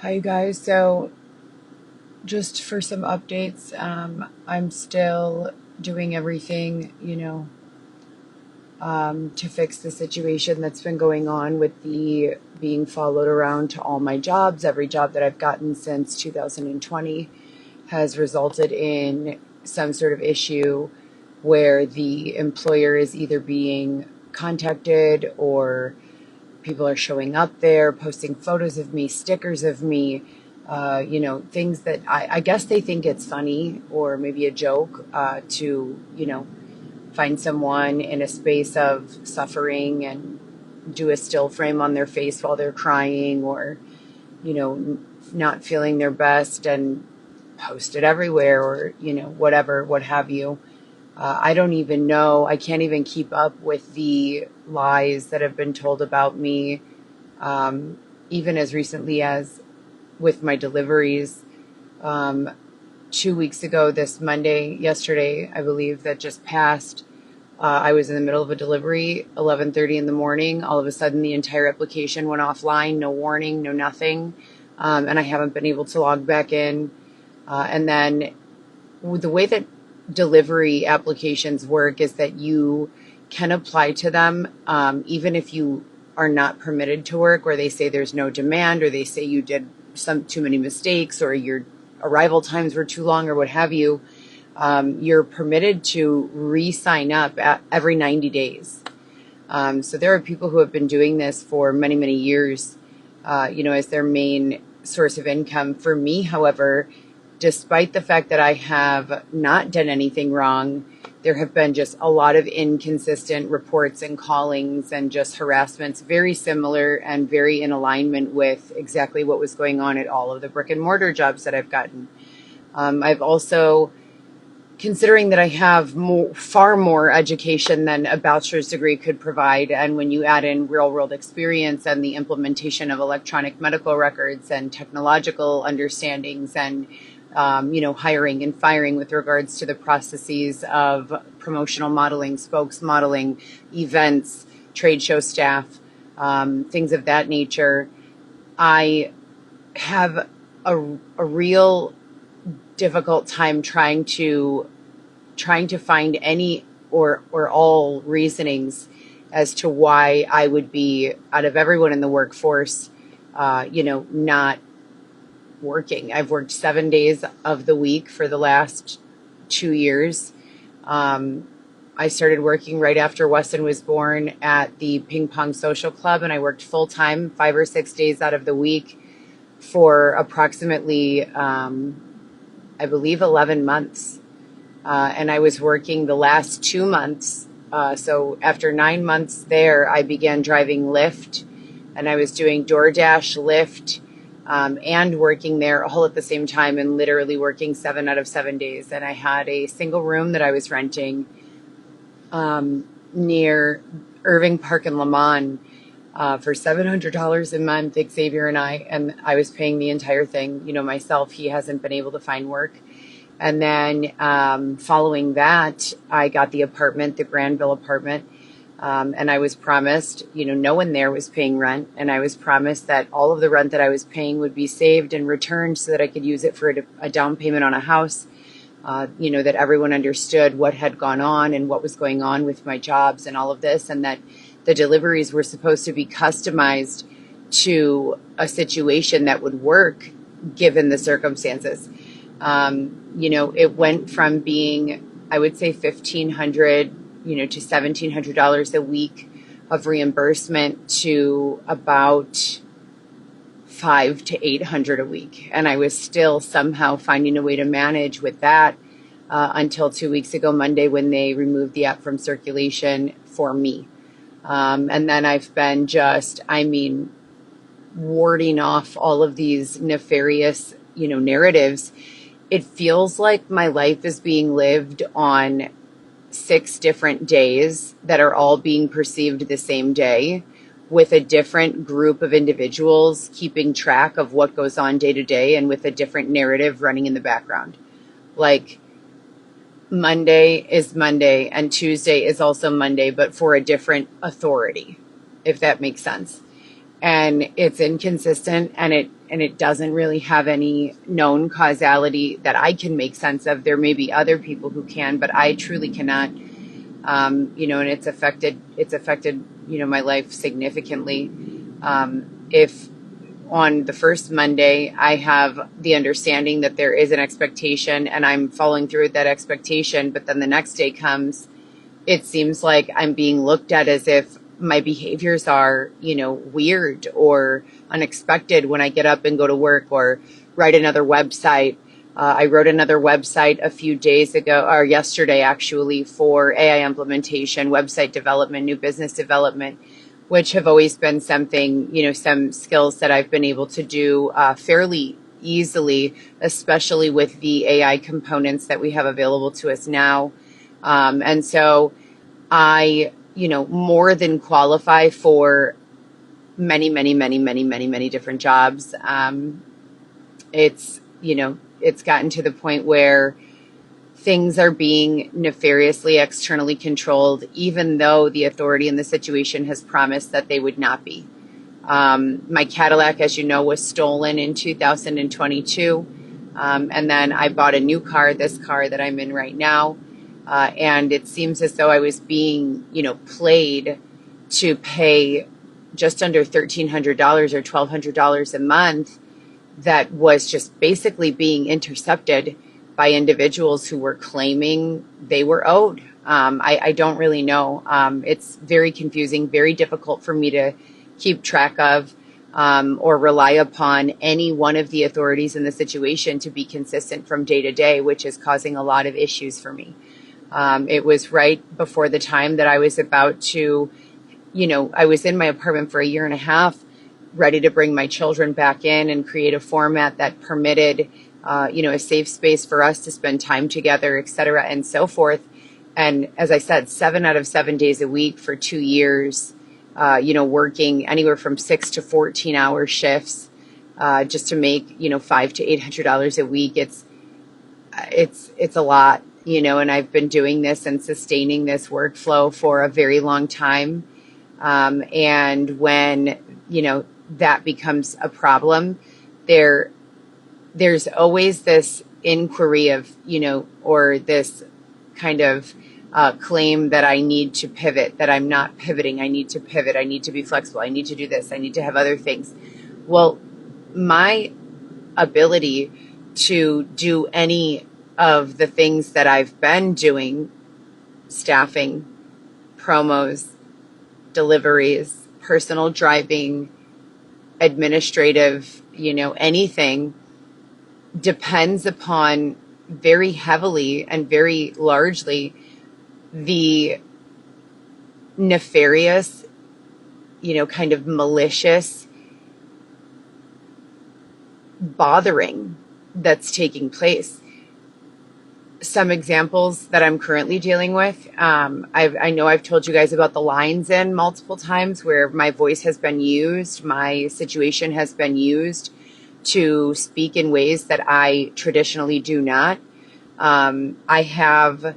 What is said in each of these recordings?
Hi, you guys. So, just for some updates, I'm still doing everything, to fix the situation that's been going on with the being followed around to all my jobs. Every job that I've gotten since 2020 has resulted in some sort of issue where the employer is either being contacted or people are showing up there, posting photos of me, stickers of me, things that I guess they think it's funny or maybe a joke to find someone in a space of suffering and do a still frame on their face while they're crying or, not feeling their best and post it everywhere or, whatever, what have you. I don't even know. I can't even keep up with the lies that have been told about me, um, even as recently as with my deliveries. Um, 2 weeks ago, this Monday, yesterday, I believe, that just passed, I was in the middle of a delivery, 11:30 in the morning. All of a sudden, the entire application went offline, no warning, no nothing, and I haven't been able to log back in. And then the way that delivery applications work is that you can apply to them even if you are not permitted to work, or they say there's no demand, or they say you did some too many mistakes, or your arrival times were too long, or what have you. You're permitted to re-sign up every 90 days. So there are people who have been doing this for many, many years, as their main source of income. For me, however, despite the fact that I have not done anything wrong, there have been just a lot of inconsistent reports and callings and just harassments, very similar and very in alignment with exactly what was going on at all of the brick and mortar jobs that I've gotten. I've also, considering that I have far more education than a bachelor's degree could provide, and when you add in real world experience and the implementation of electronic medical records and technological understandings and hiring and firing with regards to the processes of promotional modeling, spokes modeling, events, trade show staff, things of that nature, I have a real difficult time trying to find any or all reasonings as to why I would be, out of everyone in the workforce, not working. I've worked 7 days of the week for the last 2 years. I started working right after Weston was born at the Ping Pong Social Club, and I worked full time 5 or 6 days out of the week for approximately, I believe, 11 months. And I was working the last 2 months. So after 9 months there, I began driving Lyft, and I was doing DoorDash, Lyft, and working there all at the same time, and literally working 7 out of 7 days. And I had a single room that I was renting near Irving Park in Lamont for $700 a month, Xavier and I was paying the entire thing, myself. He hasn't been able to find work. And then following that, I got the apartment, the Granville apartment, and I was promised, no one there was paying rent, and I was promised that all of the rent that I was paying would be saved and returned so that I could use it for a down payment on a house. That everyone understood what had gone on and what was going on with my jobs and all of this, and that the deliveries were supposed to be customized to a situation that would work given the circumstances. It went from being, I would say, $1,500, to $1,700 a week of reimbursement to about $500 to $800 a week. And I was still somehow finding a way to manage with that until 2 weeks ago, Monday, when they removed the app from circulation for me. And then I've been warding off all of these nefarious, narratives. It feels like my life is being lived on 6 different days that are all being perceived the same day, with a different group of individuals keeping track of what goes on day to day, and with a different narrative running in the background. Like, Monday is Monday and Tuesday is also Monday, but for a different authority, if that makes sense. and it's inconsistent, and it doesn't really have any known causality that I can make sense of. There may be other people who can, but I truly cannot. And it's affected my life significantly. If on the first Monday I have the understanding that there is an expectation and I'm following through with that expectation, but then the next day comes, it seems like I'm being looked at as if my behaviors are, weird or unexpected when I get up and go to work or write another website. I wrote another website a few days ago, or yesterday actually, for AI implementation, website development, new business development, which have always been something, some skills that I've been able to do fairly easily, especially with the AI components that we have available to us now. And so I, more than qualify for many, many, many, many, many, many different jobs. It's gotten to the point where things are being nefariously externally controlled, even though the authority in the situation has promised that they would not be. My Cadillac, as you know, was stolen in 2022. And then I bought a new car, this car that I'm in right now. And it seems as though I was being, played to pay just under $1,300 or $1,200 a month. That was just basically being intercepted by individuals who were claiming they were owed. I don't really know. It's very confusing, very difficult for me to keep track of or rely upon any one of the authorities in the situation to be consistent from day to day, which is causing a lot of issues for me. It was right before the time that I was about to, I was in my apartment for a year and a half, ready to bring my children back in and create a format that permitted, a safe space for us to spend time together, et cetera, and so forth. And as I said, 7 out of 7 days a week for 2 years, working anywhere from 6 to 14-hour shifts, just to make, $500 to $800 a week. It's a lot, and I've been doing this and sustaining this workflow for a very long time. And when, that becomes a problem, there's always this inquiry of, or this kind of claim that I need to pivot, that I'm not pivoting. I need to pivot. I need to be flexible. I need to do this. I need to have other things. Well, my ability to do any of the things that I've been doing, staffing, promos, deliveries, personal driving, administrative, anything, depends upon very heavily and very largely the nefarious, kind of malicious bothering that's taking place. Some examples that I'm currently dealing with. I know I've told you guys about the lines in multiple times where my voice has been used, my situation has been used to speak in ways that I traditionally do not. I have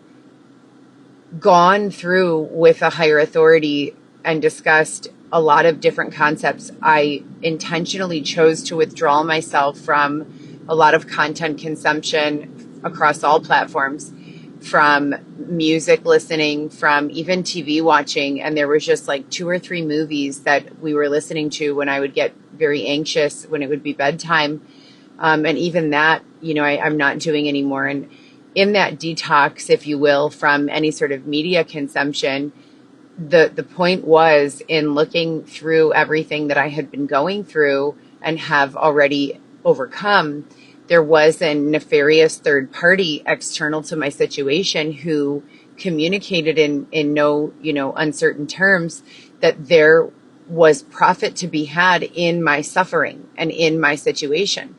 gone through with a higher authority and discussed a lot of different concepts. I intentionally chose to withdraw myself from a lot of content consumption across all platforms, from music listening, from even TV watching. And there was just like 2 or 3 movies that we were listening to when I would get very anxious when it would be bedtime. And even that, I'm not doing anymore. And in that detox, if you will, from any sort of media consumption, the point was, in looking through everything that I had been going through and have already overcome, there was a nefarious third party external to my situation who communicated in no, uncertain terms that there was profit to be had in my suffering and in my situation,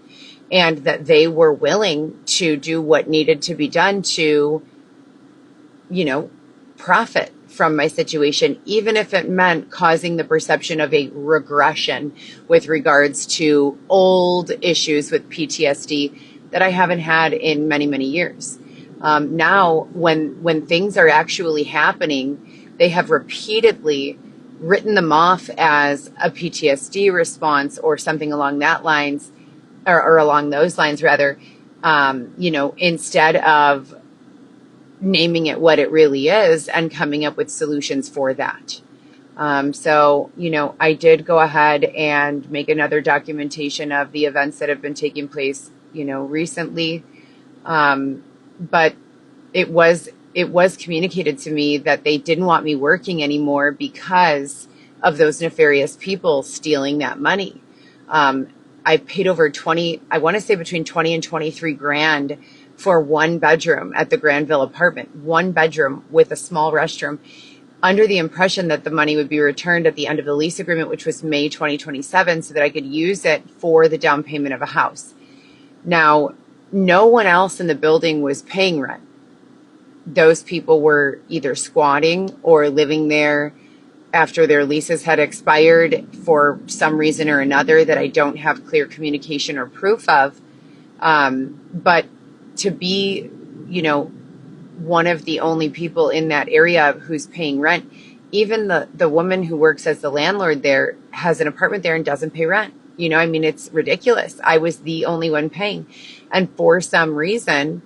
and that they were willing to do what needed to be done to, profit from my situation, even if it meant causing the perception of a regression with regards to old issues with PTSD that I haven't had in many, many years. Now, when things are actually happening, they have repeatedly written them off as a PTSD response or something along that lines, or along those lines rather, instead of naming it what it really is and coming up with solutions for that. I did go ahead and make another documentation of the events that have been taking place, recently. But it was communicated to me that they didn't want me working anymore because of those nefarious people stealing that money. I paid over I want to say between 20 and 23 grand for one bedroom at the Granville apartment, one bedroom with a small restroom, under the impression that the money would be returned at the end of the lease agreement, which was May 2027, so that I could use it for the down payment of a house. Now, no one else in the building was paying rent. Those people were either squatting or living there after their leases had expired for some reason or another that I don't have clear communication or proof of. But to be, one of the only people in that area who's paying rent, even the woman who works as the landlord there has an apartment there and doesn't pay rent. It's ridiculous. I was the only one paying. And for some reason,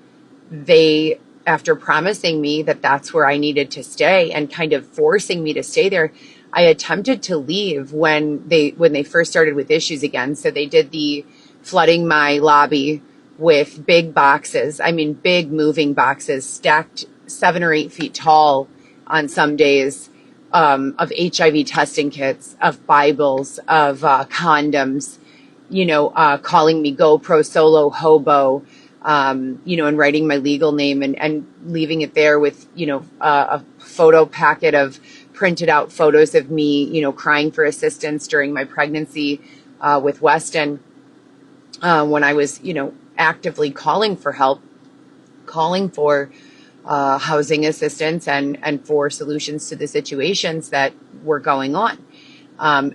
they, after promising me that that's where I needed to stay and kind of forcing me to stay there, I attempted to leave when they first started with issues again. So they did the flooding my lobby with big boxes. Big moving boxes stacked 7 or 8 feet tall on some days, of HIV testing kits, of Bibles, of condoms, calling me GoPro solo hobo, and writing my legal name and leaving it there with, a photo packet of printed out photos of me, crying for assistance during my pregnancy with Weston, when I was, actively calling for help, calling for housing assistance and for solutions to the situations that were going on.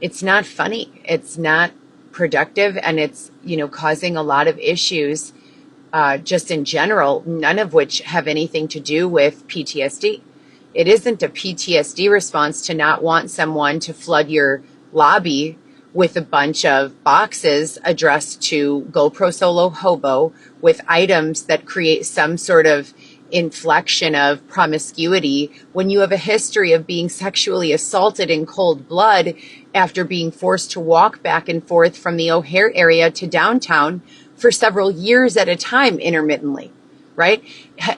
It's not funny. It's not productive. And it's, causing a lot of issues just in general, none of which have anything to do with PTSD. It isn't a PTSD response to not want someone to flood your lobby with a bunch of boxes addressed to GoPro Solo Hobo with items that create some sort of inflection of promiscuity when you have a history of being sexually assaulted in cold blood after being forced to walk back and forth from the O'Hare area to downtown for several years at a time intermittently, right?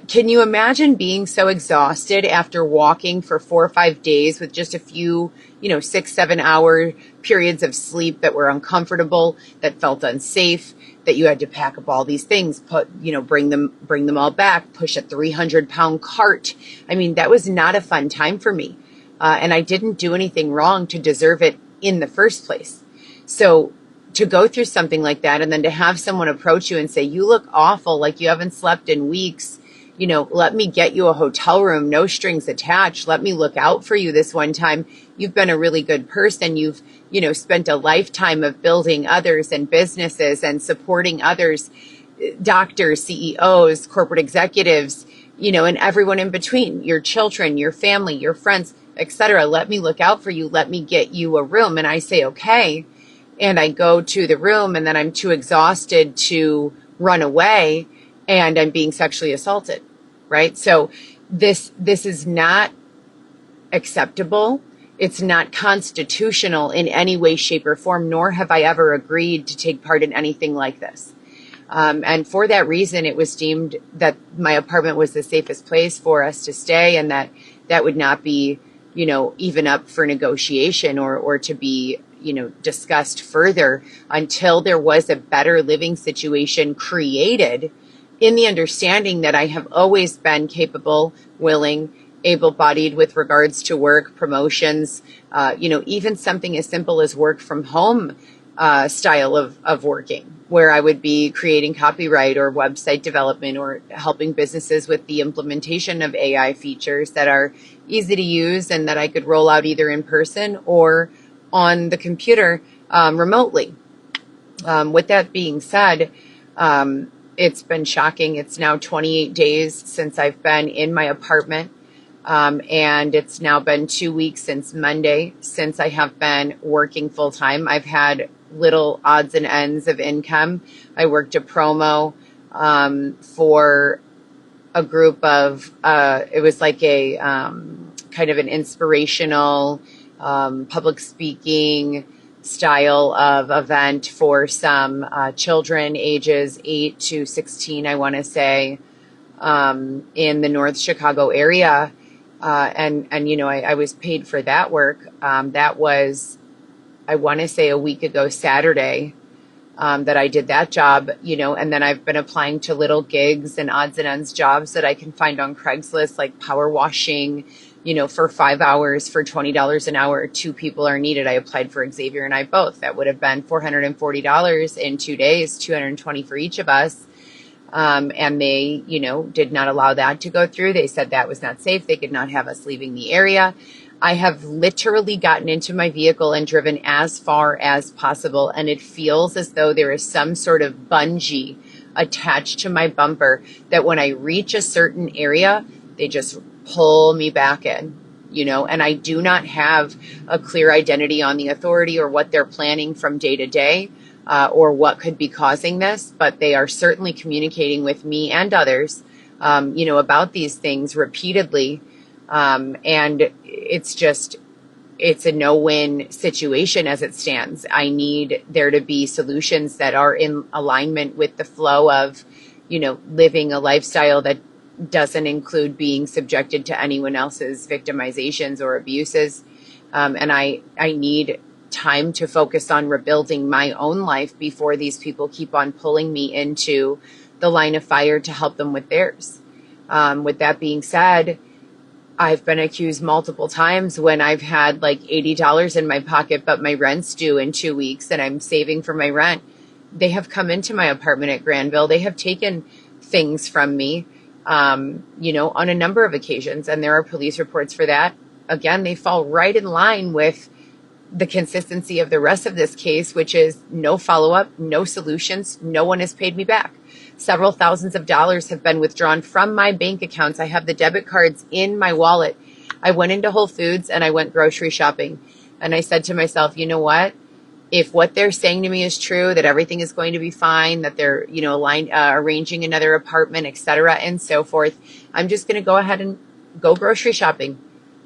Can you imagine being so exhausted after walking for 4 or 5 days with just a few, 6-7 hour periods of sleep that were uncomfortable, that felt unsafe, that you had to pack up all these things, bring them all back, push a 300-pound cart. That was not a fun time for me. And I didn't do anything wrong to deserve it in the first place. So to go through something like that and then to have someone approach you and say, you look awful, like you haven't slept in weeks, let me get you a hotel room, no strings attached. Let me look out for you this one time. You've been a really good person. You've, spent a lifetime of building others and businesses and supporting others, doctors, CEOs, corporate executives, and everyone in between, your children, your family, your friends, etc. Let me look out for you. Let me get you a room. And I say, okay. And I go to the room and then I'm too exhausted to run away and I'm being sexually assaulted, right? So this is not acceptable. It's not constitutional in any way, shape, or form, nor have I ever agreed to take part in anything like this. And for that reason, it was deemed that my apartment was the safest place for us to stay and that would not be, even up for negotiation or to be, discussed further until there was a better living situation created in the understanding that I have always been capable, willing, able-bodied with regards to work, promotions, even something as simple as work from home style of working, where I would be creating copyright or website development or helping businesses with the implementation of AI features that are easy to use and that I could roll out either in person or on the computer remotely. With that being said, it's been shocking. It's now 28 days since I've been in my apartment. And it's now been 2 weeks since Monday since I have been working full time. I've had little odds and ends of income. I worked a promo for a group of, it was like a kind of an inspirational public speaking style of event for some children ages 8 to 16, I want to say, in the North Chicago area. And you know, I was paid for that work. That was, I want to say, a week ago Saturday, that I did that job, you know, and then I've been applying to little gigs and odds and ends jobs that I can find on Craigslist, like power washing, you know, for 5 hours for $20 an hour. 2 people are needed. I applied for Xavier and I both. That would have been $440 in 2 days, $220 for each of us. And they, you know, did not allow that to go through. They said that was not safe. They could not have us leaving the area. I have literally gotten into my vehicle and driven as far as possible, and it feels as though there is some sort of bungee attached to my bumper that when I reach a certain area, they just pull me back in, you know, and I do not have a clear identity on the authority or what they're planning from day to day, or what could be causing this, but they are certainly communicating with me and others, you know, about these things repeatedly. And it's a no-win situation as it stands. I need there to be solutions that are in alignment with the flow of, you know, living a lifestyle that doesn't include being subjected to anyone else's victimizations or abuses. And I need time to focus on rebuilding my own life before these people keep on pulling me into the line of fire to help them with theirs. With that being said, I've been accused multiple times when I've had like $80 in my pocket, but my rent's due in 2 weeks and I'm saving for my rent. They have come into my apartment at Granville. They have taken things from me, you know, on a number of occasions. And there are police reports for that. Again, they fall right in line with the consistency of the rest of this case, which is no follow-up, no solutions. No one has paid me back. Several thousands of dollars have been withdrawn from my bank accounts. I have the debit cards in my wallet. I went into Whole Foods and I went grocery shopping. And I said to myself, you know what? If what they're saying to me is true, that everything is going to be fine, that they're, you know, arranging another apartment, et cetera, and so forth, I'm just going to go ahead and go grocery shopping.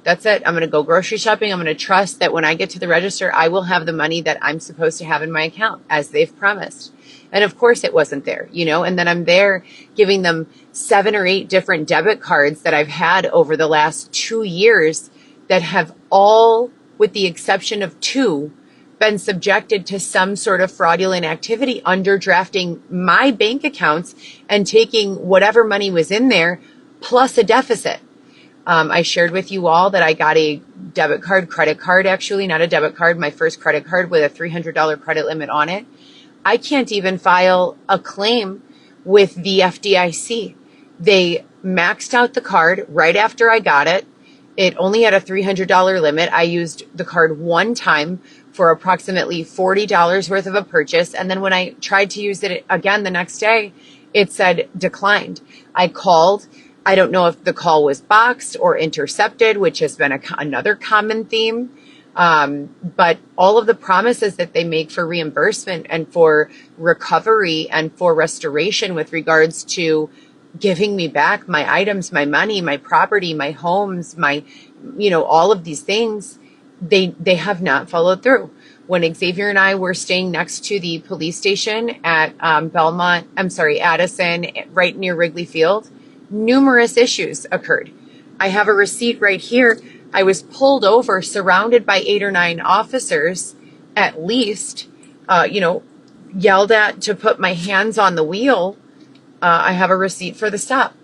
That's it. I'm going to go grocery shopping. I'm going to trust that when I get to the register, I will have the money that I'm supposed to have in my account as they've promised. And of course it wasn't there, you know, and then I'm there giving them 7 or 8 different debit cards that I've had over the last 2 years that have all, with the exception of 2, been subjected to some sort of fraudulent activity, underdrafting my bank accounts and taking whatever money was in there plus a deficit. I shared with you all that I got a credit card, actually, not a debit card, my first credit card with a $300 credit limit on it. I can't even file a claim with the FDIC. They maxed out the card right after I got it. It only had a $300 limit. I used the card one time for approximately $40 worth of a purchase. And then when I tried to use it again the next day, it said declined. I called. I don't know if the call was boxed or intercepted, which has been another common theme. But all of the promises that they make for reimbursement and for recovery and for restoration with regards to giving me back my items, my money, my property, my homes, my, you know, all of these things, they have not followed through. When Xavier and I were staying next to the police station at Addison, right near Wrigley Field, numerous issues occurred. I have a receipt right here. I was pulled over, surrounded by 8 or 9 officers, at least, you know, yelled at to put my hands on the wheel. I have a receipt for the stop.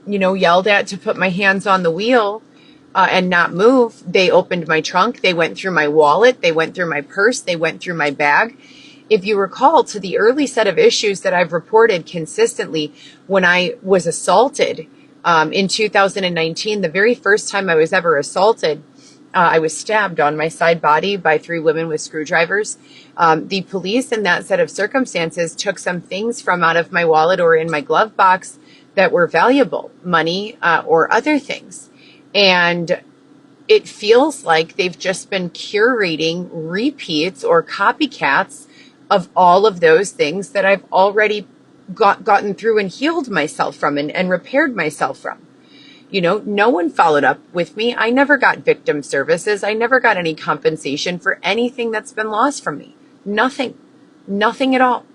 You know, yelled at to put my hands on the wheel and not move. They opened my trunk. They went through my wallet. They went through my purse. They went through my bag. If you recall, to the early set of issues that I've reported consistently, when I was assaulted in 2019, the very first time I was ever assaulted, I was stabbed on my side body by 3 women with screwdrivers. The police in that set of circumstances took some things from out of my wallet or in my glove box that were valuable, money or other things. And it feels like they've just been curating repeats or copycats of all of those things that I've already gotten through and healed myself from and repaired myself from. No one followed up with me. I never got victim services. I never got any compensation for anything that's been lost from me. Nothing at all.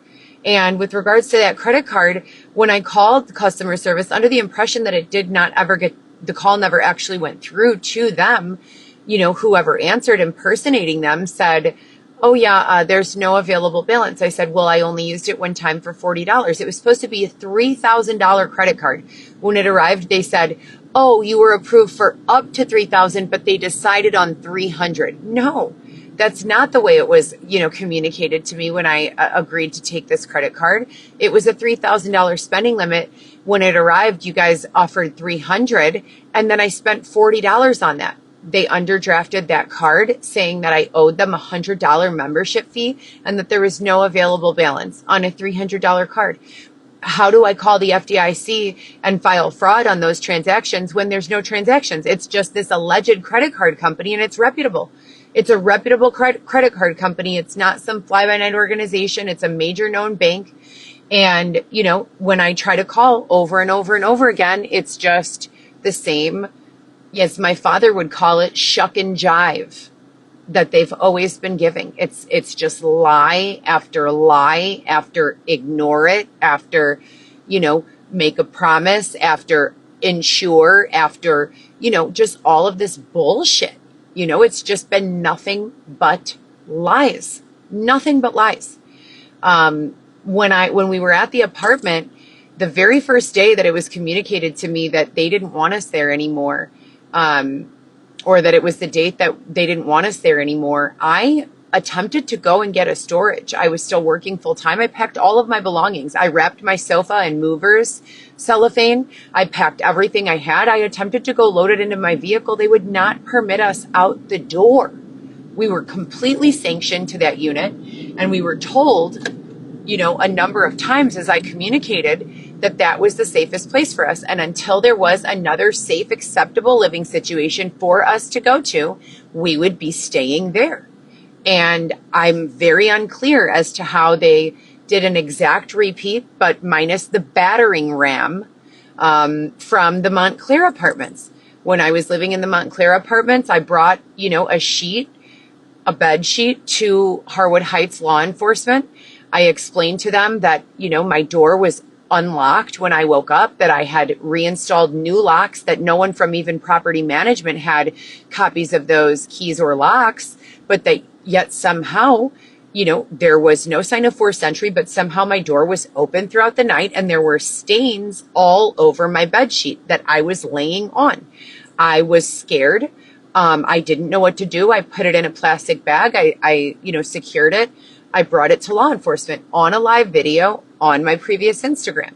And with regards to that credit card, when I called customer service under the impression that it did not ever get, the call never actually went through to them, whoever answered impersonating them said, oh yeah, there's no available balance. I said, well, I only used it one time for $40. It was supposed to be a $3,000 credit card. When it arrived, they said, oh, you were approved for up to $3,000, but they decided on $300. No, that's not the way it was, communicated to me when I agreed to take this credit card. It was a $3,000 spending limit. When it arrived, you guys offered $300, and then I spent $40 on that. They underdrafted that card, saying that I owed them a $100 membership fee and that there was no available balance on a $300 card. How do I call the FDIC and file fraud on those transactions when there's no transactions? It's just this alleged credit card company, and it's reputable. It's a reputable credit card company. It's not some fly-by-night organization. It's a major known bank. And, when I try to call over and over and over again, it's just the same, as my father would call it, shuck and jive that they've always been giving. It's just lie after ignore it, after, make a promise, after insure, after, just all of this bullshit. It's just been nothing but lies, nothing but lies. When we were at the apartment, the very first day that it was communicated to me that they didn't want us there anymore, or that it was the date that they didn't want us there anymore, I attempted to go and get a storage. I was still working full time. I packed all of my belongings. I wrapped my sofa in movers cellophane. I packed everything I had. I attempted to go load it into my vehicle. They would not permit us out the door. We were completely sanctioned to that unit, and we were told, a number of times as I communicated that was the safest place for us. And until there was another safe, acceptable living situation for us to go to, we would be staying there. And I'm very unclear as to how they did an exact repeat, but minus the battering ram from the Montclair apartments. When I was living in the Montclair apartments, I brought, a bed sheet to Harwood Heights law enforcement. I explained to them that, my door was unlocked when I woke up, that I had reinstalled new locks, that no one from even property management had copies of those keys or locks, but that yet somehow, there was no sign of forced entry, but somehow my door was open throughout the night and there were stains all over my bed sheet that I was laying on. I was scared. I didn't know what to do. I put it in a plastic bag. I secured it. I brought it to law enforcement on a live video on my previous Instagram.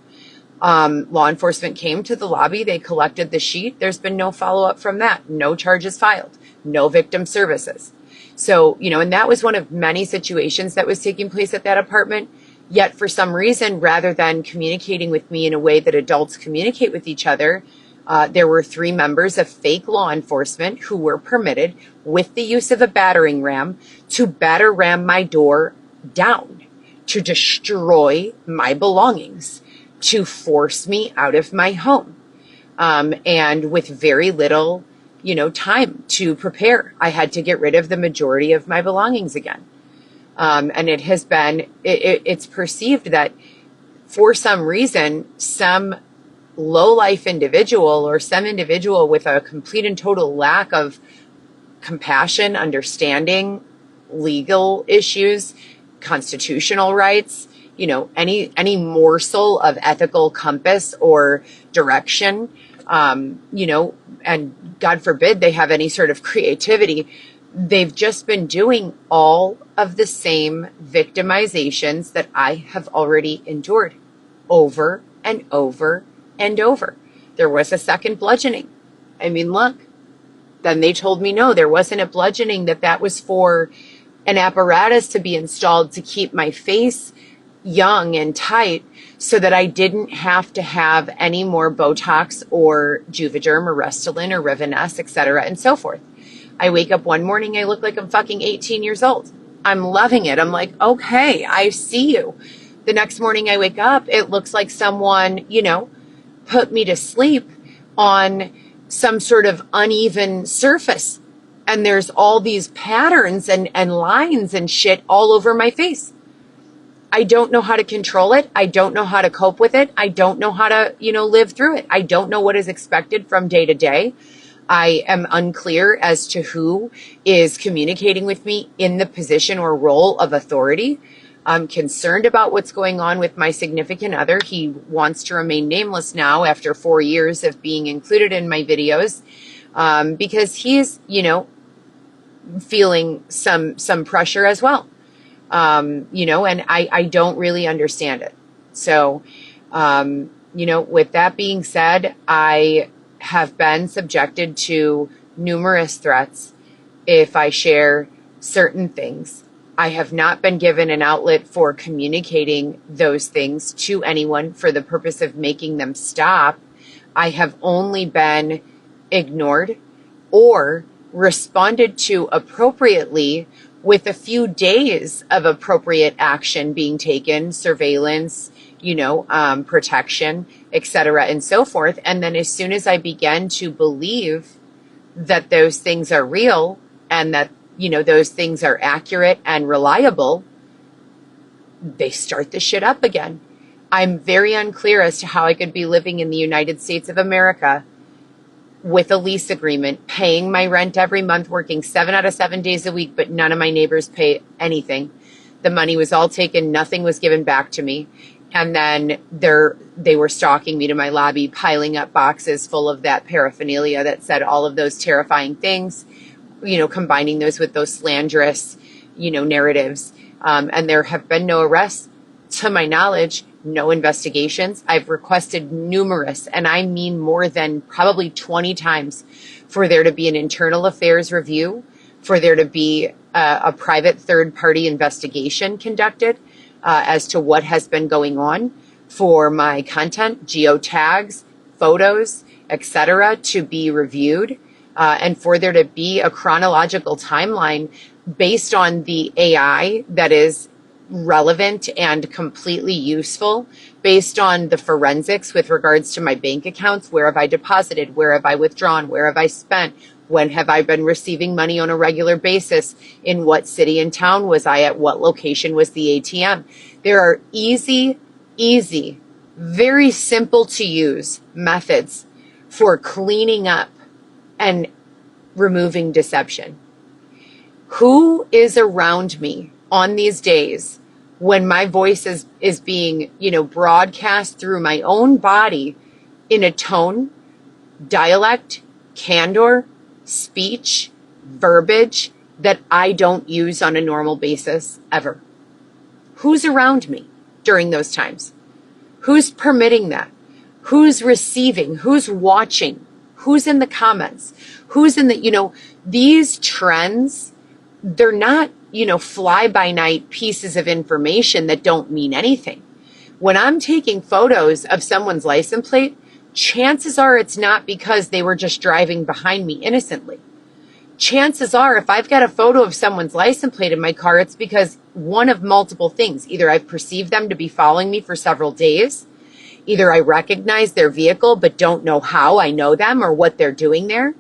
Law enforcement came to the lobby. They collected the sheet. There's been no follow-up from that. No charges filed. No victim services. So, and that was one of many situations that was taking place at that apartment. Yet for some reason, rather than communicating with me in a way that adults communicate with each other, there were 3 members of fake law enforcement who were permitted, with the use of a battering ram, to batter ram my door down, to destroy my belongings, to force me out of my home. And with very little, time to prepare. I had to get rid of the majority of my belongings again. And it has been, it's perceived that for some reason, some low-life individual or some individual with a complete and total lack of compassion, understanding, legal issues, constitutional rights, any morsel of ethical compass or direction, and God forbid they have any sort of creativity. They've just been doing all of the same victimizations that I have already endured over and over and over. There was a second bludgeoning. I mean, look, then they told me, no, there wasn't a bludgeoning, that was for an apparatus to be installed to keep my face young and tight so that I didn't have to have any more Botox or Juvederm or Restylane or Rivanesse, et cetera, and so forth. I wake up one morning, I look like I'm fucking 18 years old. I'm loving it. I'm like, okay, I see you. The next morning I wake up, it looks like someone, put me to sleep on some sort of uneven surface. And there's all these patterns and lines and shit all over my face. I don't know how to control it. I don't know how to cope with it. I don't know how to, live through it. I don't know what is expected from day to day. I am unclear as to who is communicating with me in the position or role of authority. I'm concerned about what's going on with my significant other. He wants to remain nameless now after 4 years of being included in my videos, because he's, feeling some pressure as well. And I don't really understand it. So, with that being said, I have been subjected to numerous threats if I share certain things. I have not been given an outlet for communicating those things to anyone for the purpose of making them stop. I have only been ignored or responded to appropriately with a few days of appropriate action being taken, surveillance, protection, et cetera, and so forth. And then as soon as I began to believe that those things are real and that, those things are accurate and reliable, they start the shit up again. I'm very unclear as to how I could be living in the United States of America with a lease agreement, paying my rent every month, working 7 out of 7 days a week, but none of my neighbors pay anything. The money was all taken. Nothing was given back to me. And then they were stalking me to my lobby, piling up boxes full of that paraphernalia that said all of those terrifying things, combining those with those slanderous, narratives. And there have been no arrests to my knowledge. No investigations. I've requested numerous, and I mean more than probably 20 times, for there to be an internal affairs review, for there to be a private third-party investigation conducted as to what has been going on, for my content, geotags, photos, etc., to be reviewed, and for there to be a chronological timeline based on the AI that is relevant and completely useful, based on the forensics with regards to my bank accounts. Where have I deposited? Where have I withdrawn? Where have I spent? When have I been receiving money on a regular basis? In what city and town was I at? What location was the ATM? There are easy, very simple to use methods for cleaning up and removing deception. Who is around me on these days when my voice is being, broadcast through my own body in a tone, dialect, candor, speech, verbiage that I don't use on a normal basis ever? Who's around me during those times? Who's permitting that? Who's receiving? Who's watching? Who's in the comments? Who's in the, these trends, they're not, fly-by-night pieces of information that don't mean anything. When I'm taking photos of someone's license plate, chances are it's not because they were just driving behind me innocently. Chances are, if I've got a photo of someone's license plate in my car, it's because one of multiple things. Either I've perceived them to be following me for several days, either I recognize their vehicle but don't know how I know them or what they're doing there,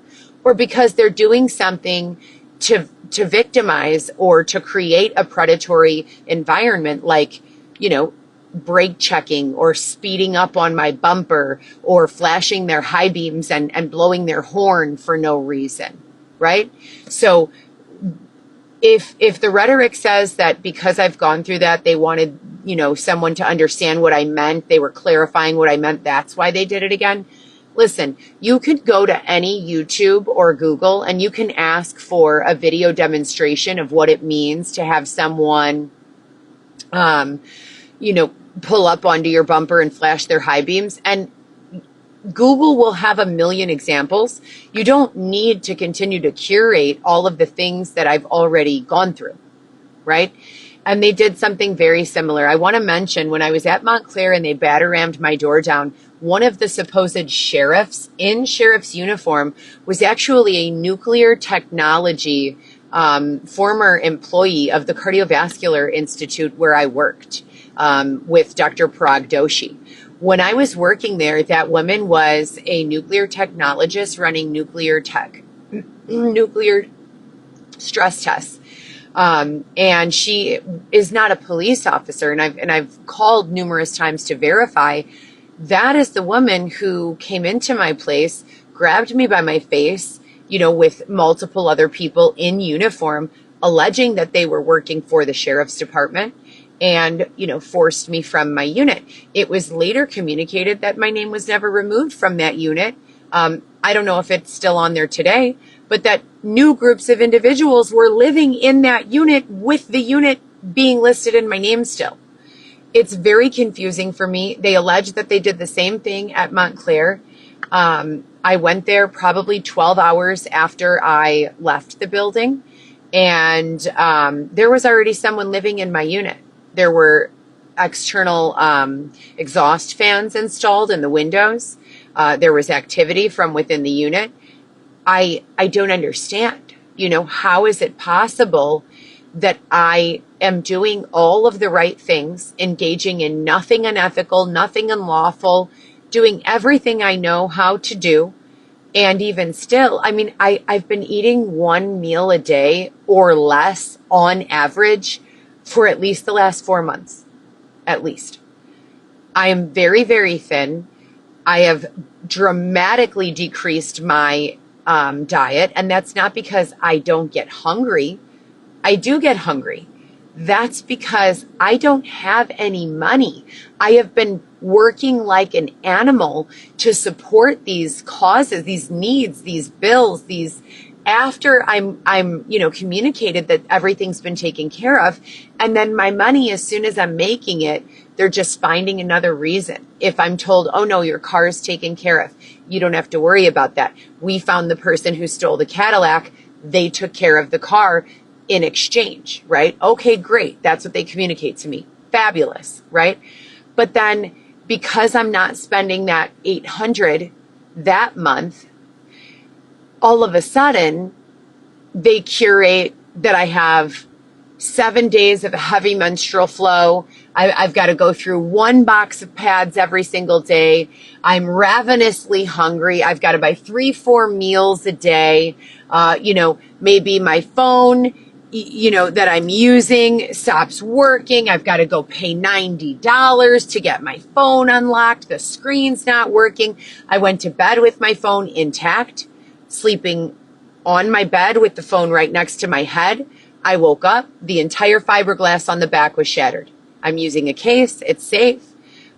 or because they're doing something to victimize or to create a predatory environment, like, brake checking or speeding up on my bumper or flashing their high beams and blowing their horn for no reason, right? So if the rhetoric says that because I've gone through that, they wanted, someone to understand what I meant, they were clarifying what I meant, that's why they did it again. Listen, you could go to any YouTube or Google and you can ask for a video demonstration of what it means to have someone, pull up onto your bumper and flash their high beams. And Google will have a million examples. You don't need to continue to curate all of the things that I've already gone through, right? And they did something very similar. I want to mention when I was at Montclair and they batter-rammed my door down, one of the supposed sheriffs in sheriff's uniform was actually a nuclear technology former employee of the Cardiovascular Institute where I worked with Dr. Parag Doshi. When I was working there, that woman was a nuclear technologist running nuclear stress tests. And she is not a police officer. And I've called numerous times to verify. That is the woman who came into my place, grabbed me by my face, with multiple other people in uniform, alleging that they were working for the sheriff's department and, forced me from my unit. It was later communicated that my name was never removed from that unit. I don't know if it's still on there today, but that new groups of individuals were living in that unit with the unit being listed in my name still. It's very confusing for me. They allege that they did the same thing at Montclair. I went there probably 12 hours after I left the building, and there was already someone living in my unit. There were external exhaust fans installed in the windows. There was activity from within the unit. I don't understand. How is it possible that I am doing all of the right things, engaging in nothing unethical, nothing unlawful, doing everything I know how to do, and even still, I've been eating one meal a day or less on average for at least the last 4 months, at least. I am very, very thin. I have dramatically decreased my diet, and that's not because I don't get hungry. I do get hungry. That's because I don't have any money. I have been working like an animal to support these causes, these needs, these bills, after I'm communicated that everything's been taken care of. And then my money, as soon as I'm making it, they're just finding another reason. If I'm told, oh no, your car is taken care of, you don't have to worry about that. We found the person who stole the Cadillac. They took care of the car in exchange, right? Okay, great. That's what they communicate to me. Fabulous, right? But then because I'm not spending that $800 that month, all of a sudden they curate that I have 7 days of heavy menstrual flow. I've got to go through 1 box of pads every single day. I'm ravenously hungry. I've got to buy 3-4 meals a day. Maybe my phone, that I'm using stops working. I've got to go pay $90 to get my phone unlocked. The screen's not working. I went to bed with my phone intact, sleeping on my bed with the phone right next to my head. I woke up, the entire fiberglass on the back was shattered. I'm using a case, it's safe,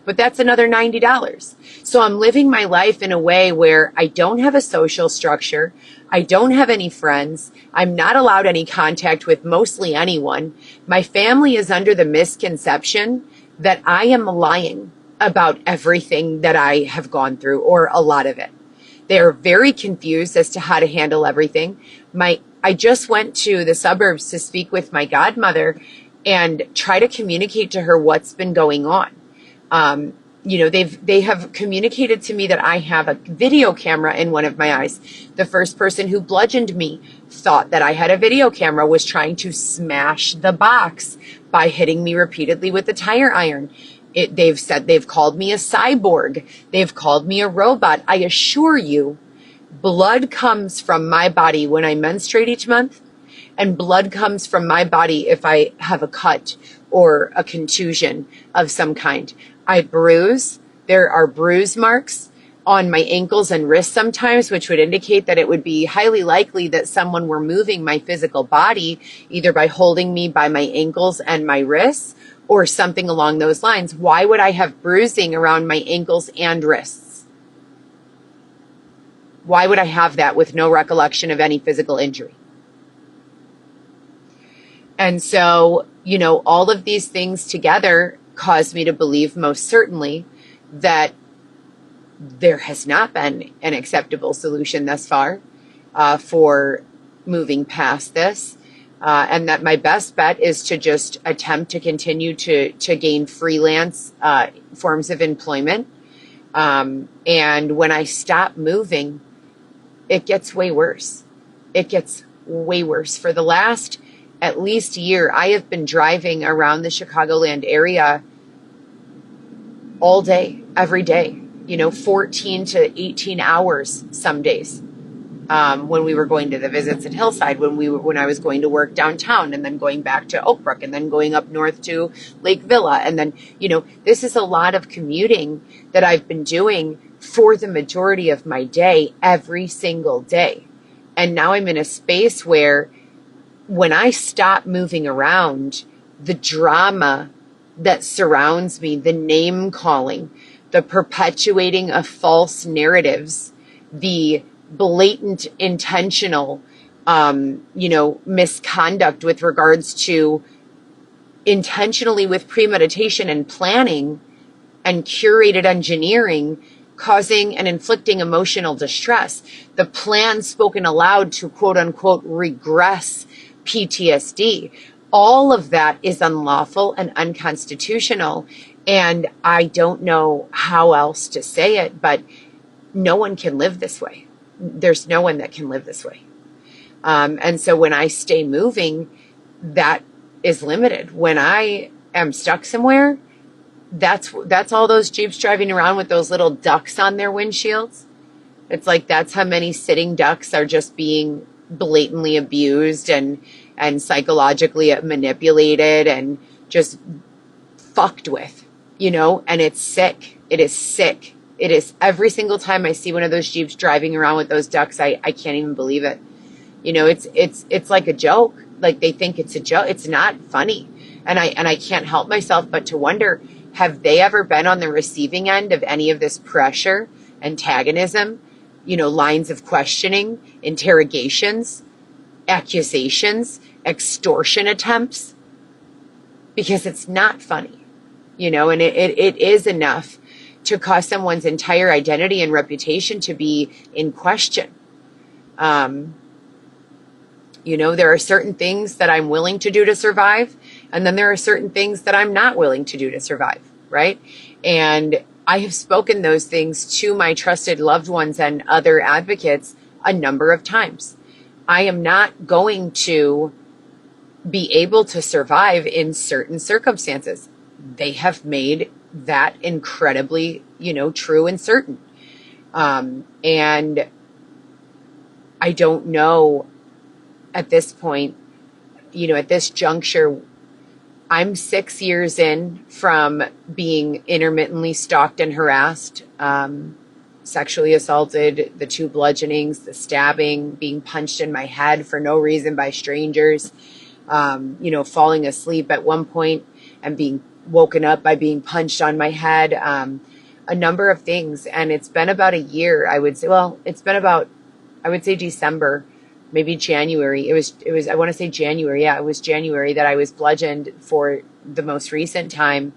but that's another $90. So I'm living my life in a way where I don't have a social structure. I don't have any friends. I'm not allowed any contact with mostly anyone. My family is under the misconception that I am lying about everything that I have gone through, or a lot of it. They're very confused as to how to handle everything. I just went to the suburbs to speak with my godmother and try to communicate to her what's been going on. They have communicated to me that I have a video camera in one of my eyes. The first person who bludgeoned me thought that I had a video camera, was trying to smash the box by hitting me repeatedly with the tire iron. They've said they've called me a cyborg. They've called me a robot. I assure you, blood comes from my body when I menstruate each month, and blood comes from my body if I have a cut or a contusion of some kind. I bruise. There are bruise marks on my ankles and wrists sometimes, which would indicate that it would be highly likely that someone were moving my physical body, either by holding me by my ankles and my wrists or something along those lines. Why would I have bruising around my ankles and wrists? Why would I have that with no recollection of any physical injury? And so, all of these things together caused me to believe most certainly that there has not been an acceptable solution thus far for moving past this. and that my best bet is to just attempt to continue to gain freelance forms of employment. And when I stop moving, it gets way worse. It gets way worse. For the last at least year, I have been driving around the Chicagoland area all day, every day, 14 to 18 hours some days. When we were going to the visits at Hillside, when I was going to work downtown, and then going back to Oak Brook, and then going up north to Lake Villa. And then, this is a lot of commuting that I've been doing for the majority of my day, every single day. And now I'm in a space where when I stop moving around, the drama that surrounds me, the name calling, the perpetuating of false narratives, the blatant intentional misconduct with regards to intentionally with premeditation and planning and curated engineering causing and inflicting emotional distress, the plan spoken aloud to quote unquote regress PTSD, all of that is unlawful and unconstitutional. And I don't know how else to say it, but no one can live this way. There's no one that can live this way. And so when I stay moving, that is limited. When I am stuck somewhere, that's all those Jeeps driving around with those little ducks on their windshields. It's like that's how many sitting ducks are just being blatantly abused and psychologically manipulated and just fucked with, and it's sick. It is sick. It is every single time I see one of those Jeeps driving around with those ducks, I can't even believe it. It's like a joke. Like they think it's a joke. It's not funny. And I can't help myself but to wonder, have they ever been on the receiving end of any of this pressure, antagonism, lines of questioning, interrogations, accusations, extortion attempts? Because it's not funny, and it is enough to cause someone's entire identity and reputation to be in question. There are certain things that I'm willing to do to survive, and then there are certain things that I'm not willing to do to survive, right? And I have spoken those things to my trusted loved ones and other advocates a number of times. I am not going to be able to survive in certain circumstances. They have made that incredibly, true and certain. And I don't know at this point, at this juncture, I'm 6 years in from being intermittently stalked and harassed, sexually assaulted, the 2 bludgeonings, the stabbing, being punched in my head for no reason by strangers, falling asleep at one point and being woken up by being punched on my head, a number of things. And it's been about a year, I would say. Well, it's been about, I would say December, maybe January. It was, I want to say January. Yeah, it was January that I was bludgeoned for the most recent time.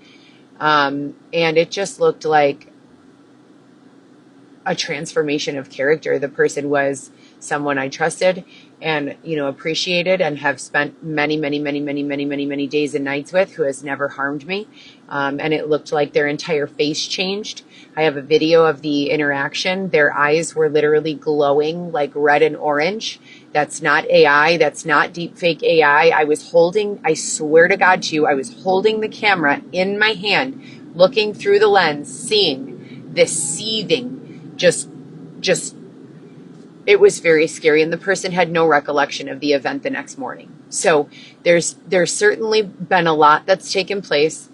And it just looked like a transformation of character. The person was someone I trusted and, appreciated and have spent many days and nights with, who has never harmed me. And it looked like their entire face changed. I have a video of the interaction. Their eyes were literally glowing like red and orange. That's not AI. That's not deepfake AI. I swear to God to you, I was holding the camera in my hand, looking through the lens, seeing this seething, just, it was very scary. And the person had no recollection of the event the next morning. So there's certainly been a lot that's taken place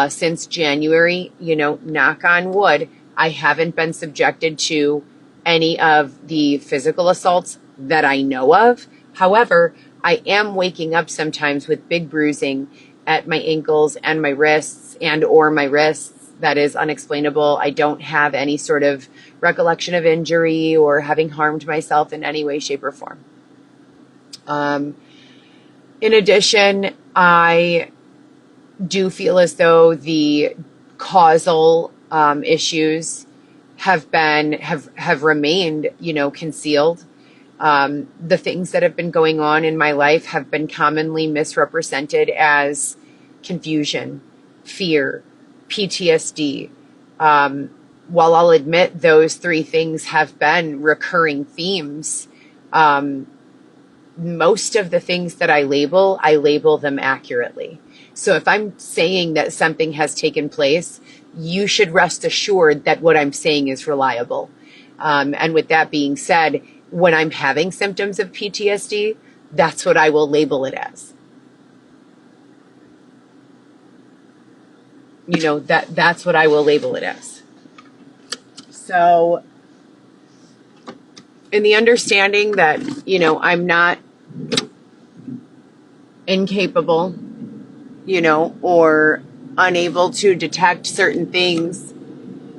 since January. Knock on wood, I haven't been subjected to any of the physical assaults that I know of. However, I am waking up sometimes with big bruising at my ankles and my wrists or my wrists. That is unexplainable. I don't have any sort of recollection of injury or having harmed myself in any way, shape, or form. In addition, I do feel as though the causal issues have remained, concealed. The things that have been going on in my life have been commonly misrepresented as confusion, fear, PTSD. While I'll admit those three things have been recurring themes, most of the things that I label them accurately. So if I'm saying that something has taken place, you should rest assured that what I'm saying is reliable. And with that being said, when I'm having symptoms of PTSD, that's what I will label it as. You know, that's what I will label it as. So, in the understanding that, you know, I'm not incapable, you know, or unable to detect certain things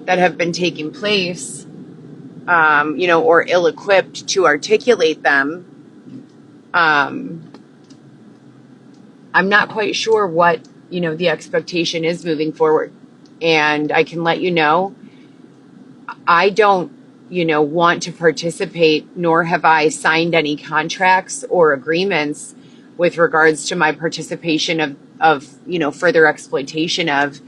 that have been taking place, you know, or ill-equipped to articulate them, I'm not quite sure what, you know, the expectation is moving forward. And I can let you know, I don't, you know, want to participate, nor have I signed any contracts or agreements with regards to my participation of, you know, further exploitation of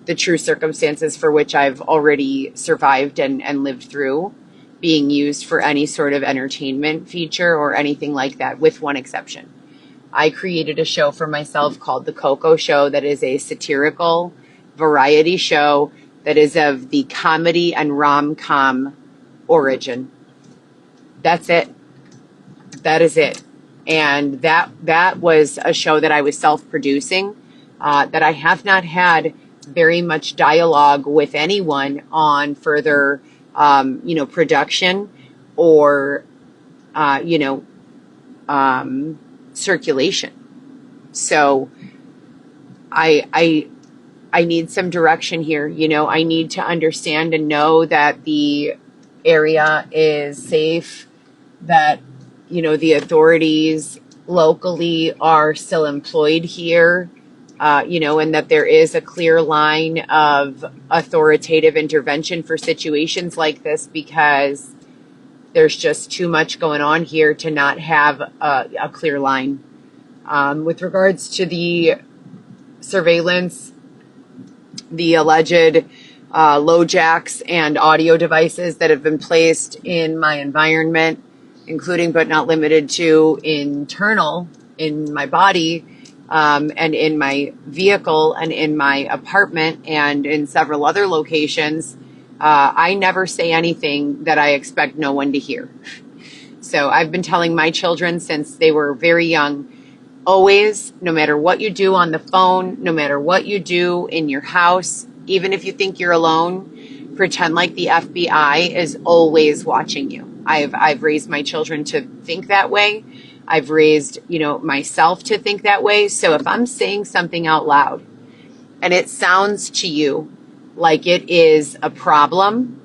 the true circumstances for which I've already survived and lived through being used for any sort of entertainment feature or anything like that, with one exception. I created a show for myself called The Coco Show that is a satirical variety show that is of the comedy and rom-com origin. That's it. That is it. And that was a show that I was self-producing, that I have not had very much dialogue with anyone on further, you know, production or, you know, circulation. So I need some direction here. You know, I need to understand and know that the area is safe, that, you know, the authorities locally are still employed here, you know, and that there is a clear line of authoritative intervention for situations like this, because there's just too much going on here to not have a clear line. With regards to the surveillance, the alleged LoJacks and audio devices that have been placed in my environment, including but not limited to internal in my body, and in my vehicle and in my apartment and in several other locations, I never say anything that I expect no one to hear. So I've been telling my children since they were very young, always, no matter what you do on the phone, no matter what you do in your house, even if you think you're alone, pretend like the FBI is always watching you. I've raised my children to think that way. I've raised, you know, myself to think that way. So if I'm saying something out loud and it sounds to you like it is a problem,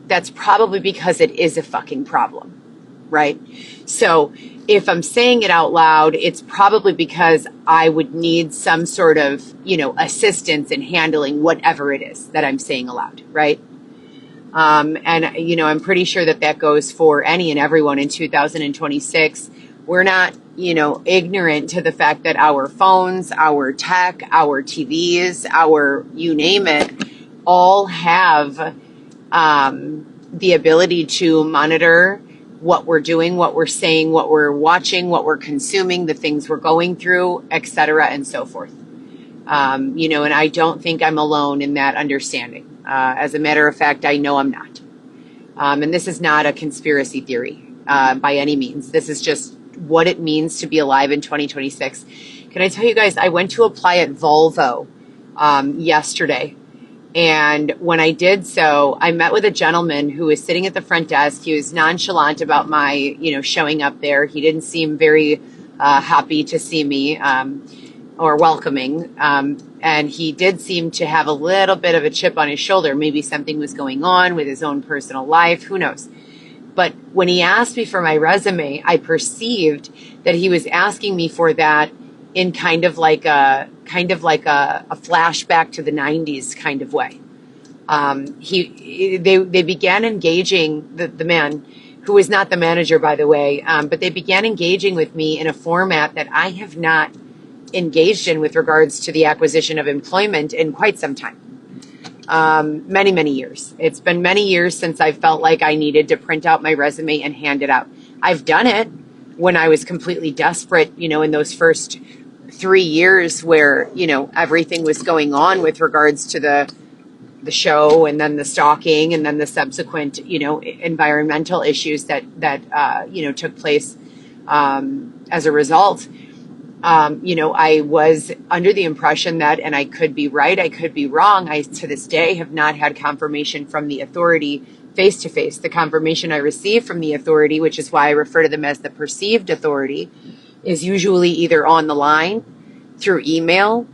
that's probably because it is a fucking problem, right? So if I'm saying it out loud, it's probably because I would need some sort of, you know, assistance in handling whatever it is that I'm saying aloud, right? And, you know, I'm pretty sure that that goes for any and everyone in 2026. We're not, you know, ignorant to the fact that our phones, our tech, our TVs, our you name it, all have the ability to monitor what we're doing, what we're saying, what we're watching, what we're consuming, the things we're going through, etc., and so forth. You know, and I don't think I'm alone in that understanding. As a matter of fact, I know I'm not. And this is not a conspiracy theory by any means. This is just what it means to be alive in 2026. Can I tell you guys, I went to apply at Volvo yesterday. And when I did so, I met with a gentleman who was sitting at the front desk. He was nonchalant about my, you know, showing up there. He didn't seem very happy to see me or welcoming. And he did seem to have a little bit of a chip on his shoulder. Maybe something was going on with his own personal life. Who knows? But when he asked me for my resume, I perceived that he was asking me for that in kind of like a flashback to the 90s kind of way. They began engaging the man who was not the manager, by the way, but they began engaging with me in a format that I have not engaged in with regards to the acquisition of employment in quite some time. Many, many years. It's been many years since I felt like I needed to print out my resume and hand it out. I've done it when I was completely desperate, in those first 3 years where, everything was going on with regards to the show and then the stalking and then the subsequent, environmental issues that took place as a result. I was under the impression that, and I could be right, I could be wrong. I, to this day, have not had confirmation from the authority face to face. The confirmation I receive from the authority, which is why I refer to them as the perceived authority, is usually either on the line, through email,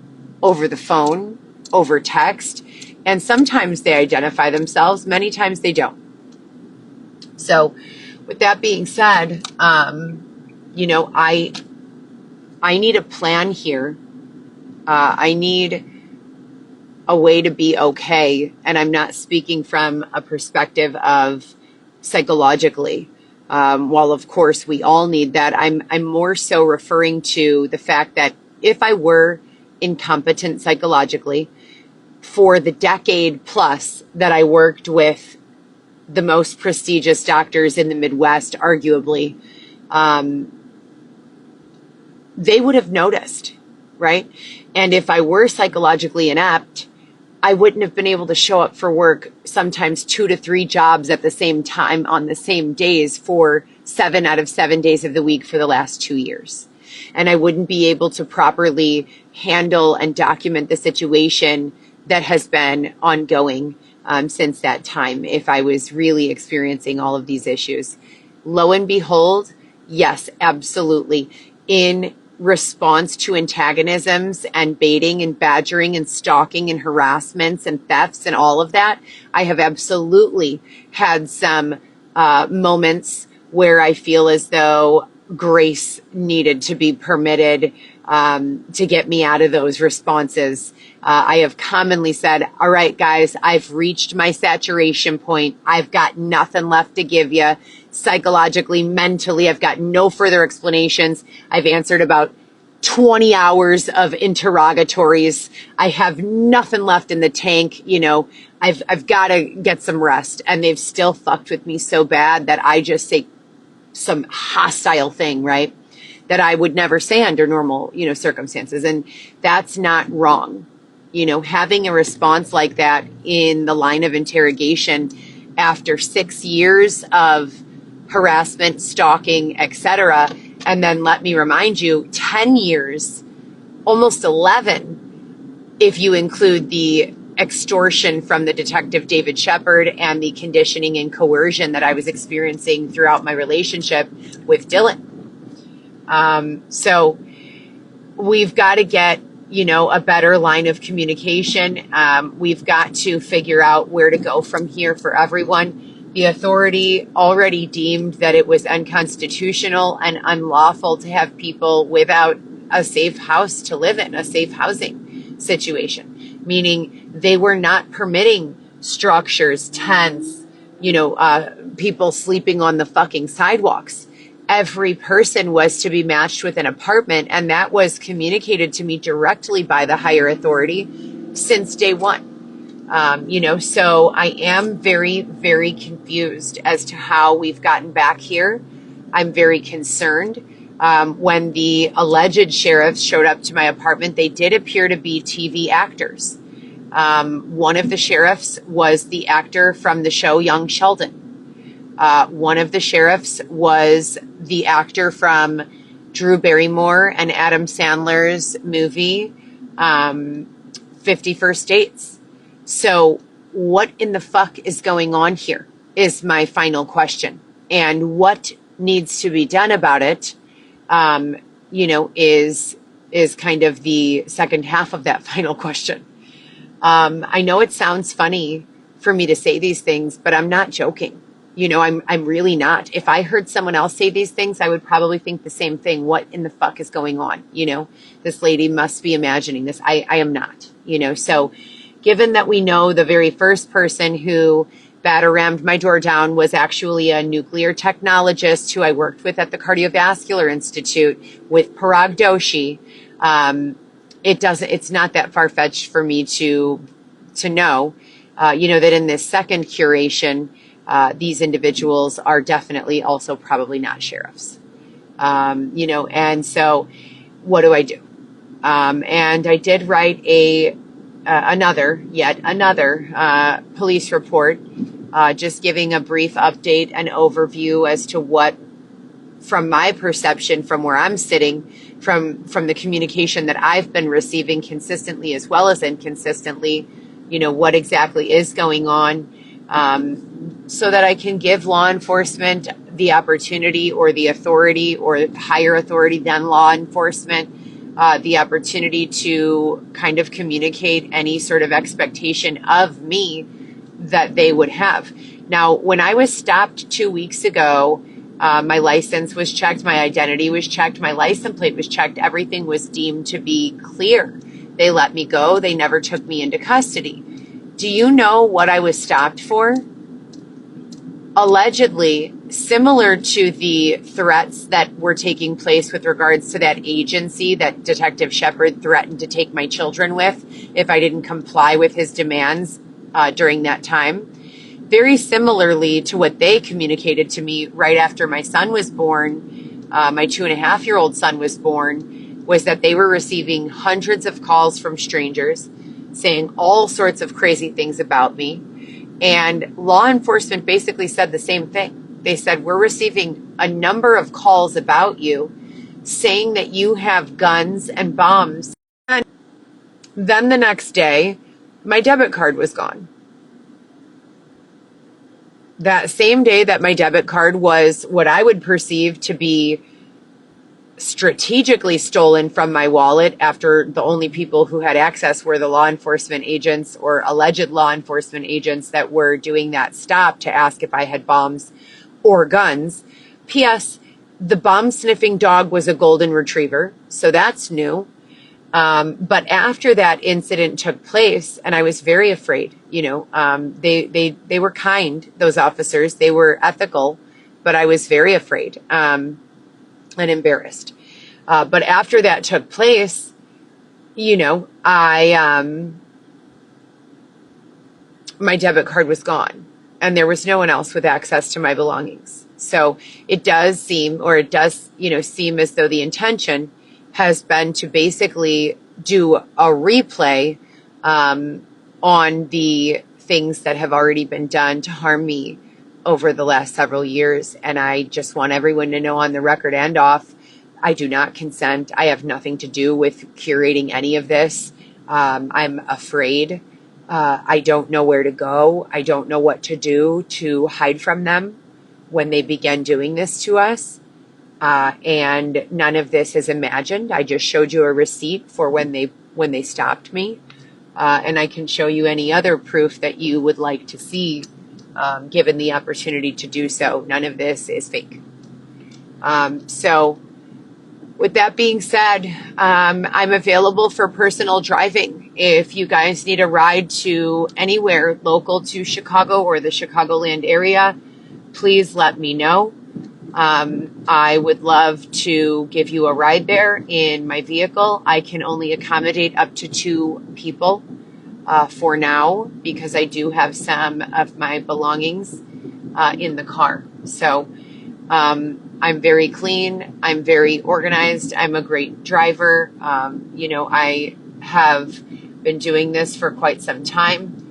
over the phone, over text, and sometimes they identify themselves, many times they don't. So with that being said, I need a plan here. I need a way to be okay. And I'm not speaking from a perspective of psychologically. While of course we all need that, I'm more so referring to the fact that if I were incompetent psychologically for the decade plus that I worked with the most prestigious doctors in the Midwest, arguably, they would have noticed, right? And if I were psychologically inept, I wouldn't have been able to show up for work sometimes 2 to 3 jobs at the same time on the same days for 7 out of 7 days of the week for the last 2 years. And I wouldn't be able to properly handle and document the situation that has been ongoing since that time if I was really experiencing all of these issues. Lo and behold, yes, absolutely. In response to antagonisms and baiting and badgering and stalking and harassments and thefts and all of that, I have absolutely had some moments where I feel as though grace needed to be permitted to get me out of those responses. I have commonly said, all right, guys, I've reached my saturation point. I've got nothing left to give you. Psychologically, mentally, I've got no further explanations. I've answered about 20 hours of interrogatories. I have nothing left in the tank. I've got to get some rest. And they've still fucked with me so bad that I just say some hostile thing, right? That I would never say under normal, circumstances. And that's not wrong. Having a response like that in the line of interrogation after 6 years of harassment, stalking, etc. And then let me remind you, 10 years, almost 11, if you include the extortion from the detective David Shepard and the conditioning and coercion that I was experiencing throughout my relationship with Dylan. So we've got to get, a better line of communication. We've got to figure out where to go from here for everyone. The authority already deemed that it was unconstitutional and unlawful to have people without a safe house to live in, a safe housing situation, meaning they were not permitting structures, tents, people sleeping on the fucking sidewalks. Every person was to be matched with an apartment, and that was communicated to me directly by the higher authority since day one. So I am very, very confused as to how we've gotten back here. I'm very concerned. When the alleged sheriffs showed up to my apartment, they did appear to be TV actors. One of the sheriffs was the actor from the show Young Sheldon. One of the sheriffs was the actor from Drew Barrymore and Adam Sandler's movie, 50 First Dates. So what in the fuck is going on here is my final question. And what needs to be done about it, is kind of the second half of that final question. I know it sounds funny for me to say these things, but I'm not joking. I'm really not. If I heard someone else say these things, I would probably think the same thing. What in the fuck is going on? This lady must be imagining this. I am not, so given that we know the very first person who batter rammed my door down was actually a nuclear technologist who I worked with at the Cardiovascular Institute with Parag Doshi. It's not that far-fetched for me to know, that in this second curation, these individuals are definitely also probably not sheriffs. And so what do I do? And I did write another police report, just giving a brief update and overview as to what, from my perception, from where I'm sitting, from the communication that I've been receiving consistently as well as inconsistently, what exactly is going on, so that I can give law enforcement the opportunity or the authority or higher authority than law enforcement, the opportunity to kind of communicate any sort of expectation of me that they would have. Now, when I was stopped 2 weeks ago, my license was checked, my identity was checked, my license plate was checked, everything was deemed to be clear. They let me go. They never took me into custody. Do you know what I was stopped for? Allegedly, similar to the threats that were taking place with regards to that agency that Detective Shepard threatened to take my children with if I didn't comply with his demands during that time. Very similarly to what they communicated to me right after my son was born, my 2.5-year-old son was born, was that they were receiving hundreds of calls from strangers saying all sorts of crazy things about me. And law enforcement basically said the same thing. They said, we're receiving a number of calls about you saying that you have guns and bombs. And then the next day, my debit card was gone. That same day that my debit card was what I would perceive to be strategically stolen from my wallet, after the only people who had access were the law enforcement agents or alleged law enforcement agents that were doing that stop to ask if I had bombs or guns. P.S. The bomb sniffing dog was a golden retriever, so that's new. But after that incident took place, and I was very afraid, they were kind, those officers, they were ethical, but I was very afraid, and embarrassed. But after that took place, my debit card was gone and there was no one else with access to my belongings. So it does seem as though the intention has been to basically do a replay on the things that have already been done to harm me over the last several years. And I just want everyone to know, on the record and off, I do not consent. I have nothing to do with curating any of this. I'm afraid. I don't know where to go. I don't know what to do to hide from them when they begin doing this to us. And none of this is imagined. I just showed you a receipt for when they stopped me. And I can show you any other proof that you would like to see, given the opportunity to do so. None of this is fake. So with that being said, I'm available for personal driving. If you guys need a ride to anywhere local to Chicago or the Chicagoland area, please let me know. I would love to give you a ride there in my vehicle. I can only accommodate up to 2 people for now, because I do have some of my belongings in the car. So I'm very clean. I'm very organized. I'm a great driver. I have been doing this for quite some time.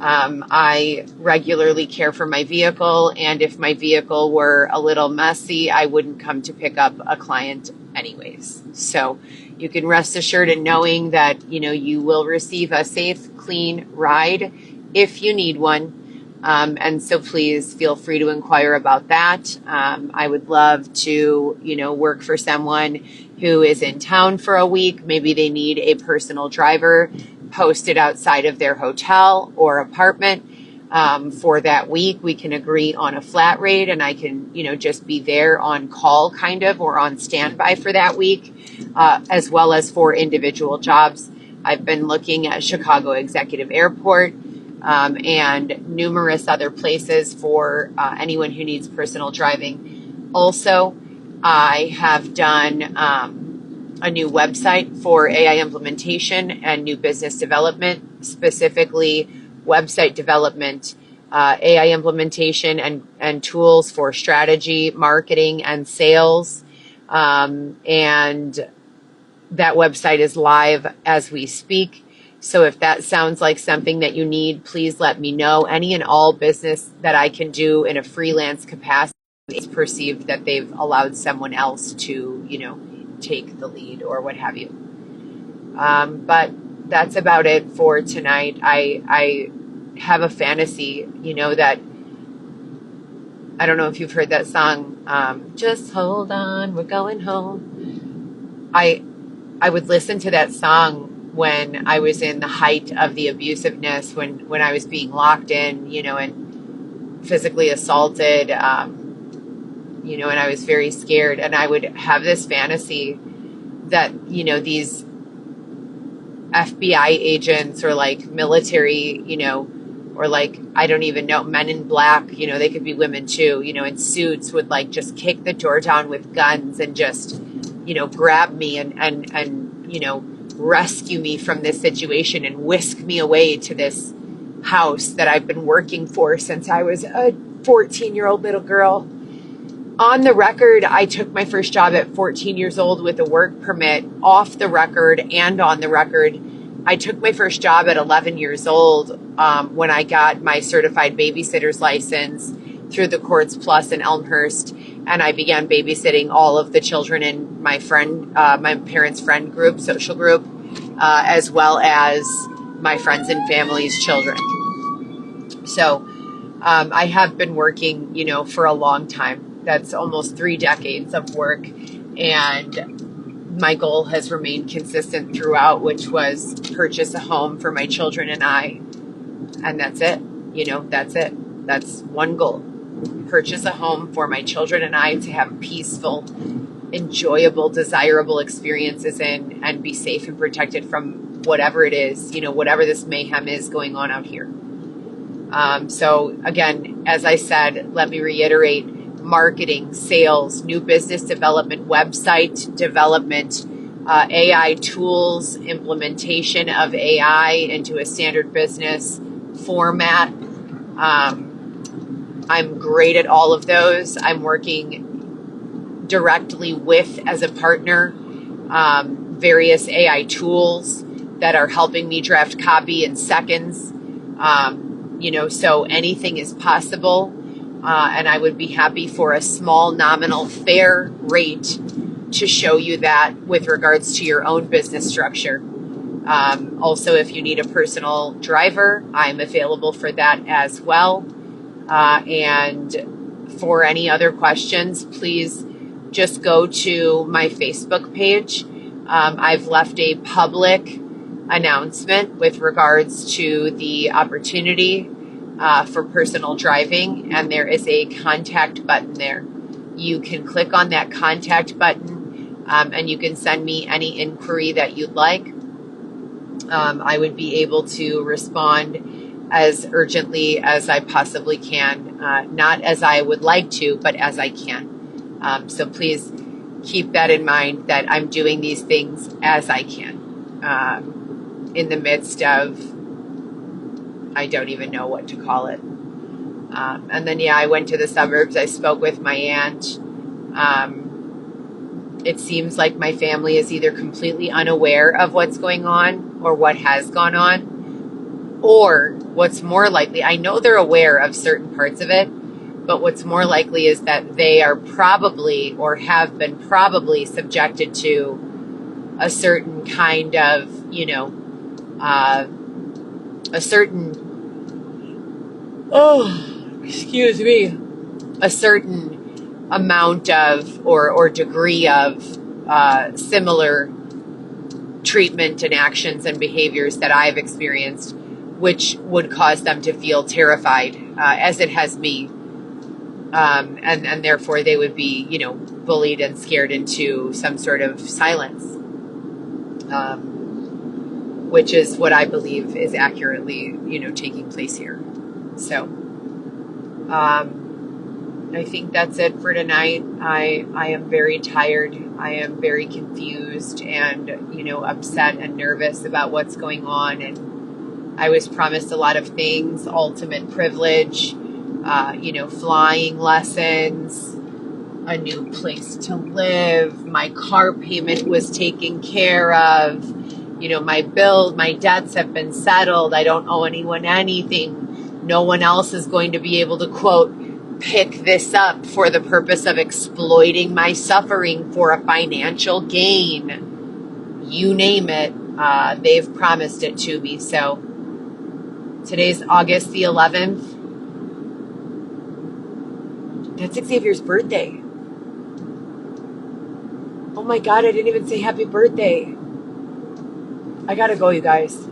I regularly care for my vehicle, and if my vehicle were a little messy, I wouldn't come to pick up a client anyways. So you can rest assured in knowing that, you will receive a safe, clean ride if you need one. And so please feel free to inquire about that. I would love to, work for someone who is in town for a week. Maybe they need a personal driver posted outside of their hotel or apartment for that week. We can agree on a flat rate, and I can, just be there on call kind of, or on standby for that week, as well as for individual jobs. I've been looking at Chicago Executive Airport, and numerous other places for anyone who needs personal driving. Also, I have done a new website for AI implementation and new business development, specifically website development, AI implementation, and tools for strategy, marketing, and sales. And that website is live as we speak. So if that sounds like something that you need, please let me know. Any and all business that I can do in a freelance capacity, it's perceived that they've allowed someone else to, take the lead or what have you. But that's about it for tonight. I have a fantasy, that I don't know if you've heard that song, Just Hold On, We're Going Home. I would listen to that song when I was in the height of the abusiveness, when I was being locked in, and physically assaulted, and I was very scared. And I would have this fantasy that, these FBI agents or like military, or like, I don't even know, men in black, they could be women too, in suits would like just kick the door down with guns and just, grab me and rescue me from this situation and whisk me away to this house that I've been working for since I was a 14-year-old little girl. On the record, I took my first job at 14 years old with a work permit. Off the record and on the record, I took my first job at 11 years old when I got my certified babysitter's license through the Courts Plus in Elmhurst, and I began babysitting all of the children in my parents' friend group, social group, as well as my friends and family's children. So I have been working, for a long time. That's almost 3 decades of work, and my goal has remained consistent throughout, which was purchase a home for my children and I, and that's it. That's it. That's one goal. Purchase a home for my children and I to have peaceful, enjoyable, desirable experiences in, and be safe and protected from whatever it is, whatever this mayhem is going on out here. So again, as I said, let me reiterate, marketing, sales, new business development, website development, AI tools, implementation of AI into a standard business format. I'm great at all of those. I'm working directly with, as a partner, various AI tools that are helping me draft copy in seconds. So anything is possible. And I would be happy for a small nominal fair rate to show you that with regards to your own business structure. Also, if you need a personal driver, I'm available for that as well. And for any other questions, please just go to my Facebook page. I've left a public announcement with regards to the opportunity for personal driving, and there is a contact button there. You can click on that contact button, and you can send me any inquiry that you'd like. I would be able to respond as urgently as I possibly can, not as I would like to, but as I can. So please keep that in mind, that I'm doing these things as I can, in the midst of, I don't even know what to call it. And then, I went to the suburbs. I spoke with my aunt. It seems like my family is either completely unaware of what's going on or what has gone on, or what's more likely, I know they're aware of certain parts of it, but what's more likely is that they are probably, or have been probably, subjected to a certain kind of, a certain, a certain amount of, or degree of similar treatment and actions and behaviors that I've experienced, which would cause them to feel terrified, as it has me. And therefore they would be, bullied and scared into some sort of silence. which is what I believe is accurately, taking place here. So, I think that's it for tonight. I am very tired. I am very confused and, upset and nervous about what's going on. And I was promised a lot of things, ultimate privilege, flying lessons, a new place to live. My car payment was taken care of. My debts have been settled. I don't owe anyone anything. No one else is going to be able to, quote, pick this up for the purpose of exploiting my suffering for a financial gain. You name it, they've promised it to me. So today's August the 11th. That's Xavier's birthday. Oh my God, I didn't even say happy birthday. I gotta go, you guys.